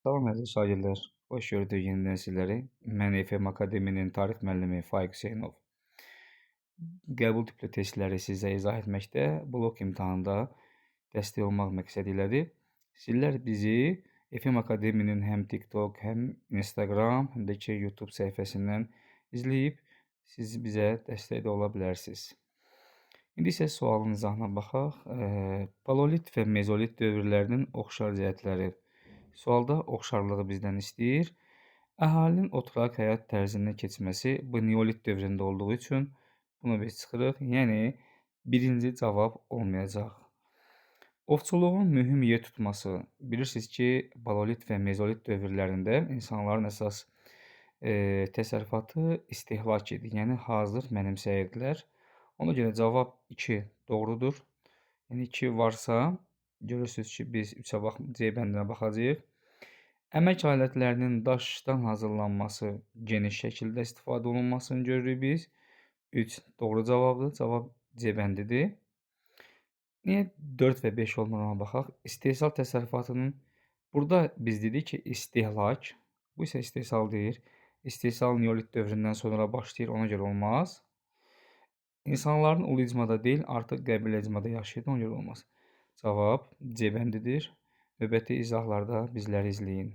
Salam əziz şagirdlər, xoş gördük yenidən sizləri. Mən FM Akademinin tarix müəllimi Faiq Hüseynov. Qəbul tipli testləri sizə izah etməkdə blok imtahanında dəstək olmaq məqsədiylədir. Sizlər bizi FM Akademinin həm TikTok, həm Instagram, həm də ki YouTube səhifəsindən izləyib siz bizə dəstəkdə ola bilərsiniz. İndi isə sualın izahına baxaq. Paleolit və mezolit dövrlərinin oxşar cəhətləri. Sualda oxşarlığı bizdən istəyir. Əhalinin oturaq həyat tərzindən keçməsi bu neolit dövründə olduğu üçün bunu biz çıxırıq. Yəni, birinci cavab olmayacaq. Ovçuluğun mühüm yer tutması. Bilirsiniz ki, paleolit və mezolit dövrlərində insanların əsas təsərrüfatı istehlak idi. Yəni, hazır mənimsəyirdilər. Ona görə cavab 2 doğrudur. Yəni 2 varsa, görürsünüz ki, biz 3-ə C bəndinə baxacağıq. Əmək alətlərinin daşdan hazırlanması, geniş şəkildə istifadə olunmasını görürük biz. 3 doğru cavabdır. Cavab C bəndidir. Niyə 4 və 5 olmur ona baxaq. İstehsal təsərrüfatının burada biz dedik ki, istehlak. Bu isə istehsal deyir. İstehsal neolit dövründən sonra başlayır, ona görə olmaz. İnsanların ulu icmada deyil, artıq qəbilə icmada yaşayırdı, ona görə olmaz. Cavab C bəndidir. Növbəti izahlarda bizləri izləyin.